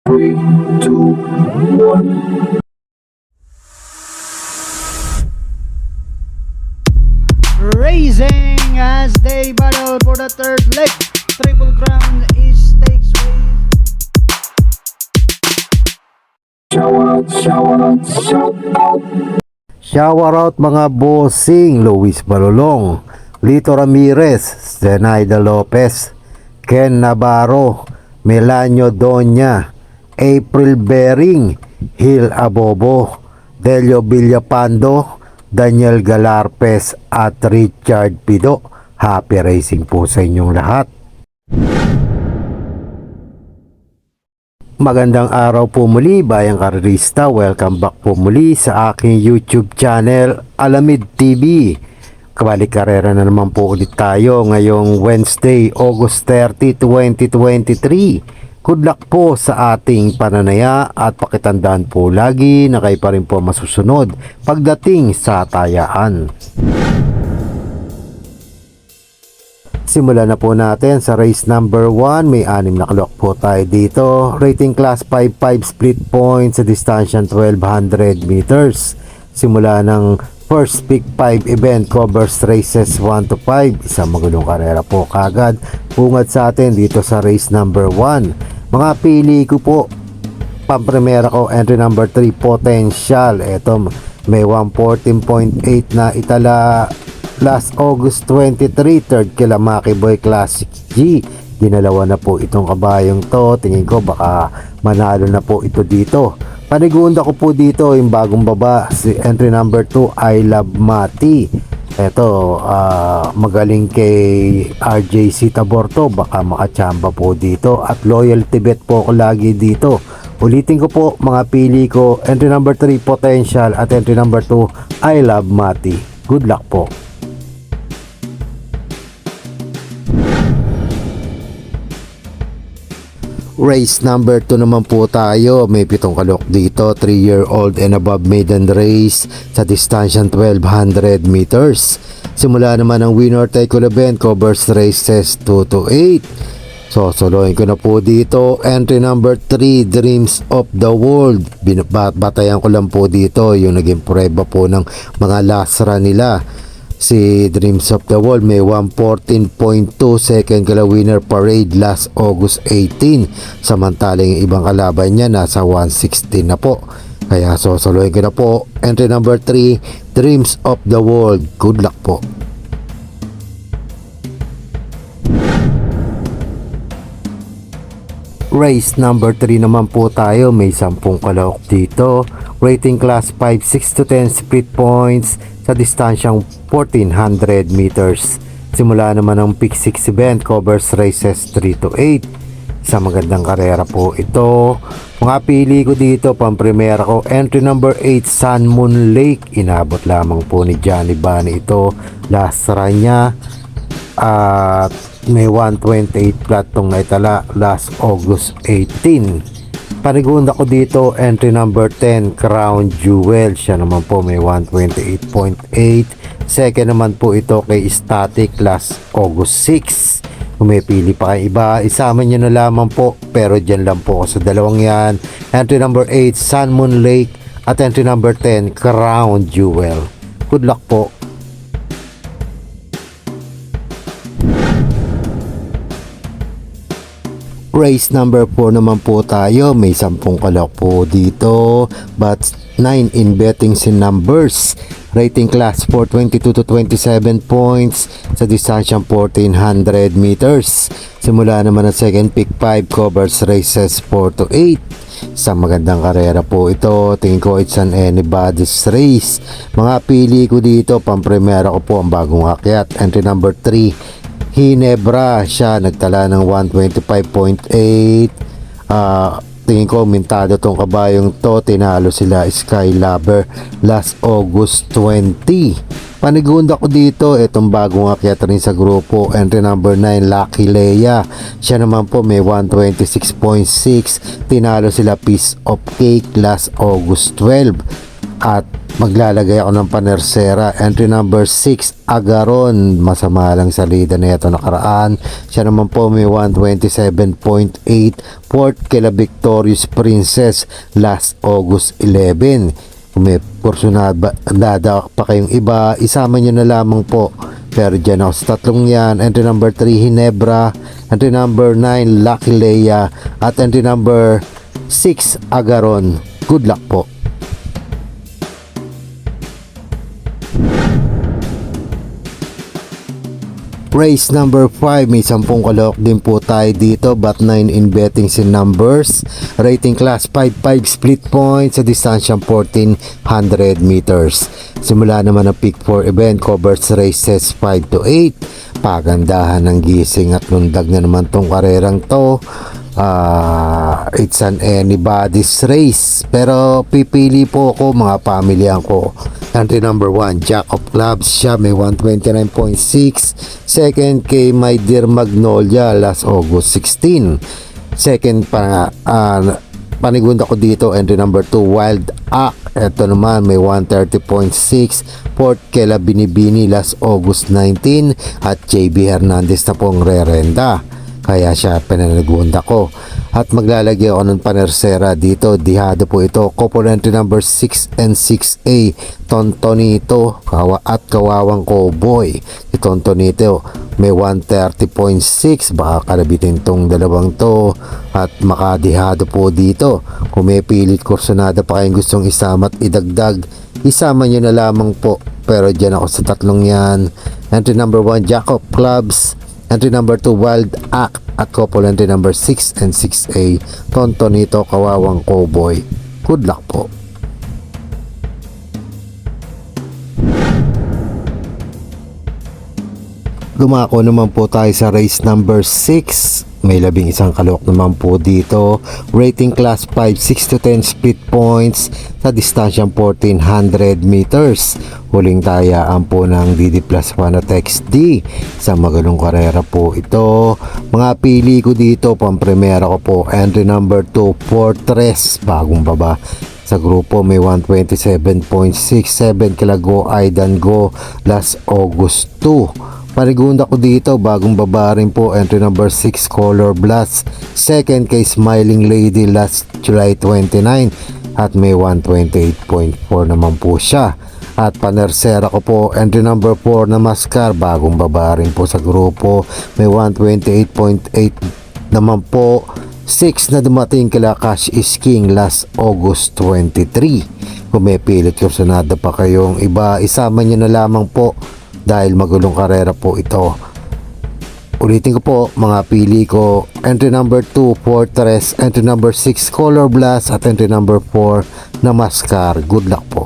3, 2, 1. Racing as they battle for the third leg. Triple Crown is stakes race. Shower out mga bossing, Luis Balolong, Lito Ramirez, Zenaida Lopez, Ken Navarro, Melanio Doña, April Bering, Hil Abobo, Delio Villapando, Daniel Galarpes at Richard Pido. Happy racing po sa inyong lahat. Magandang araw po muli, bayang karerista. Welcome back po muli sa aking YouTube channel, Alamid TV. Kabalik karera na naman po ulit tayo ngayong Wednesday, August 30, 2023. Good luck po sa ating pananaya at pakitandaan po lagi na kayo pa rin po masusunod pagdating sa tayaan. Simulan na po natin sa race number 1. May 6 na clock po tayo dito. Rating class 5-5 split points sa distansya 1200 meters. Simula ng first pick 5 event covers races 1 to 5. Isang magulong karera po kagad. Bungad sa atin dito sa race number 1. Mga pili ko po. Pampremera ko entry number 3 Potential. Ito may 114.8 na itala last August 23, third kila Maki Boy Classic G. Ginalawa na po itong kabayong to. Tingin ko baka manalo na po ito dito. Panigunda ko po dito yung bagong baba, si entry number 2 I Love Mati. Ito magaling kay RJC Taborto, baka makachamba po dito. At loyalty bet po ko lagi dito. Ulitin ko po mga pili ko, entry number 3 Potential at entry number 2 I Love Mati. Good luck po. Race number 2 naman po tayo. May 7 kalok dito. 3-year-old and above maiden race sa distansya 1200 meters. Simula naman ang winner take all event covers races 2 to 8. So soloin ko na po dito. Entry number 3 Dreams of the World. Batayan ko lang po dito yung naging prueba po ng mga last run nila. Si Dreams of the World may 114.2 second kala winner parade last August 18. Samantalang yung ibang kalaban niya nasa 116 na po. Kaya sosoloin ko na po. Entry number 3 Dreams of the World. Good luck po. Race number 3 naman po tayo. May 10 kalahok dito. Rating class 5, 6 to 10 split points sa distansyang 1400 meters. Simula naman ang pick 6 event covers races 3 to 8. Isang magandang karera po ito. Mga pili ko dito, pampremera ko, entry number 8 Sun Moon Lake. Inabot lamang po ni Johnny Bunny ito. Last run niya at may 128 flat tong naitala last August 18. Panigunda ko dito, entry number 10 Crown Jewel. Siya naman po may 128.8. Second naman po ito kay Static last August 6. Kung may pili pa kayo iba, isama nyo na lamang po. Pero dyan lang po sa dalawang yan. Entry number 8 Sun Moon Lake at entry number 10 Crown Jewel. Good luck po. Race number 4 naman po tayo. May 10 kalok po dito. But 9 in bettings in numbers. Rating class 4, 22 to 27 points sa distansyang 1400 meters. Simula naman ang second pick 5 covers races 4 to 8. Isang magandang karera po ito. Tingin ko it's an anybody's race. Mga pili ko dito, pampremera ko po ang bagong akyat. Entry number 3 Hinebra. Siya nagtala ng 125.8. Tingin ko mintado tong kabayong to. Tinalo sila Sky Lover last August 20. Panigunda ko dito itong bagong akyat rin sa grupo, entry number 9 Lucky Leia. Siya naman po may 126.6. Tinalo sila Piece of Cake last August 12. At maglalagay ako ng panersera. Entry number 6, Agaron. Masama lang salida na ito nakaraan. Siya naman po may 127.8. Port kila Victorious Princess last August 11. Kung may porsyonada pa kayong iba, isama nyo na lamang po. Pero dyan ako sa tatlong yan. Entry number 3, Hinebra. Entry number 9, Lucky Leia. At entry number 6, Agaron. Good luck po. Race number 5, may 10 kalok din po tayo dito, but 9 in bettings in numbers. Rating class 5-5 split points sa distansyang 1400 meters. Simula naman ang peak 4 event, covers races 5 to 8. Pagandahan ng gising at lundag na naman tong karerang to. It's an anybody's race, pero pipili po ako mga pamilyan ko. Entry number 1, Jack of Clubs. Siya may 129.6. Second kay My Dear Magnolia last August 16. Second panigunda ko dito, entry number 2, Wild Act. Ito naman may 130.6. Fourth kay La Binibini last August 19. At JB Hernandez na pong rerenda, kaya siya pinanagunda ko. At maglalagay ako ng panersera dito. Dihado po ito. Couple entry number 6 and 6A. Tontonito at Kawawang Cowboy. Si Tontonito may 130.6. Baka kalabitin tong dalawang to. At makadihado po dito. Kung may pilit kursonada pa kayong gustong isama at idagdag, isama nyo na lamang po. Pero dyan ako sa tatlong yan. Entry number 1, Jack of Clubs. Entry number 2, Wild Act. At couple entry number 6 and 6A, Tontonito, Kawawang Cowboy. Good luck po. Dumako naman po tayo sa race number 6. May 11 kalok naman po dito. Rating class 5, 6 to 10 split points sa distansyang 1400 meters. Huling tayaan po ng DD Plus 1 at XD. Sa magalong karera po ito. Mga pili ko dito, pampremera ko po. Entry number 2, Fortress. Bagong baba. Sa grupo may 127.67 kila Go Aidan Go last August 2. Panigunda ko dito, bagong baba rin po, entry number 6, Color Blast. Second kay Smiling Lady last July 29. At may 128.4 naman po siya. At panersera ko po, entry number 4 na Mascar, bagong baba rin po sa grupo. May 128.8 naman po. 6 na dumating kila Cash is King last August 23. Kung may pilit kursonada pa kayong iba, isama nyo na lamang po dahil magulong karera po ito. Ulitin ko po mga pili ko, entry number 2, Fortress. Entry number 6, Color Blast. At entry number 4 na Mascar. Good luck po.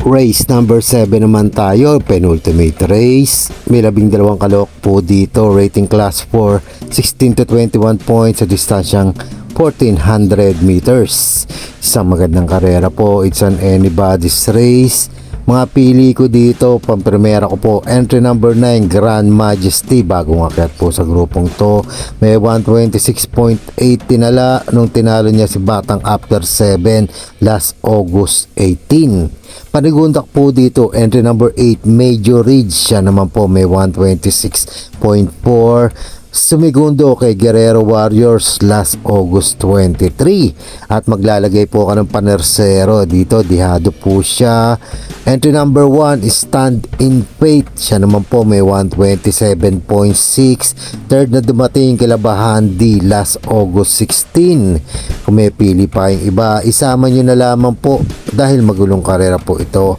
Race number 7 naman tayo, penultimate race. May 12 kalok po dito. Rating class 4, 16 to 21 points sa distansyang 1400 meters. Isang magandang karera po. It's an anybody's race. Mga pili ko dito, pampremera ko po, entry number 9, Grand Majesty. Bagong akyat po sa grupong to. May 126.8 tinala nung tinalo niya si Batang after 7 last August 18. Panigundak po dito, entry number 8, Major Ridge. Siya naman po may 126.4. Sumigundo kay Guerrero Warriors last August 23. At maglalagay po ka ng panersero dito, dihado po siya. Entry number 1 is Stand in Faith. Siya naman po may 127.6. Third na dumating kila Bahandi last August 16. Kung may pili pa yung iba, isama nyo na lamang po dahil magulong karera po ito.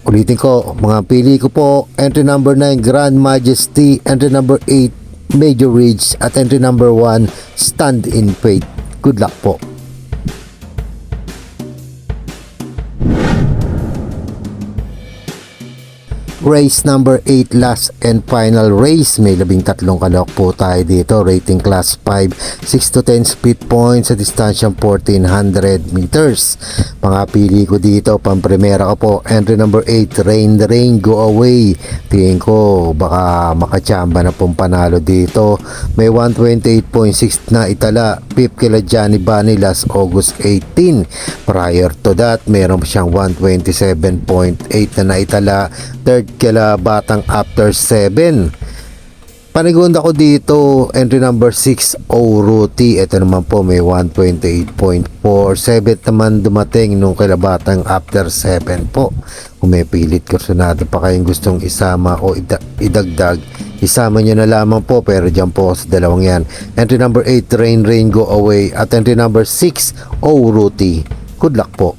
Ulitin ko, mga pili ko po, entry number 9, Grand Majesty. Entry number 8, Major Ridge. At entry number 1, Stand in Faith. Good luck po. Race number 8, last and final race. May 13 kalok po tayo dito. Rating class 5, 6 to 10 speed points sa distansyang 1400 meters. Mga pili ko dito, pang-primera ko po, entry number 8, Rain the Rain, Go Away. Tingin ko baka makachamba na pong panalo dito. May 128.6 na itala. Pip kila Johnny Bunny last August 18. Prior to that, meron siyang 127.8 na naitala. Third kila Batang After 7. Panigunda ko dito, entry number 6, Ruti. Ito naman po may 128.4. 7 naman dumating nung kila Batang After 7 po. Kung may pilit kursunado pa kayong gustong isama o idagdag, isama nyo na lamang po, pero dyan po sa dalawang yan. Entry number 8, Rain Rain Go Away, at entry number 6, Ruti. Good luck po.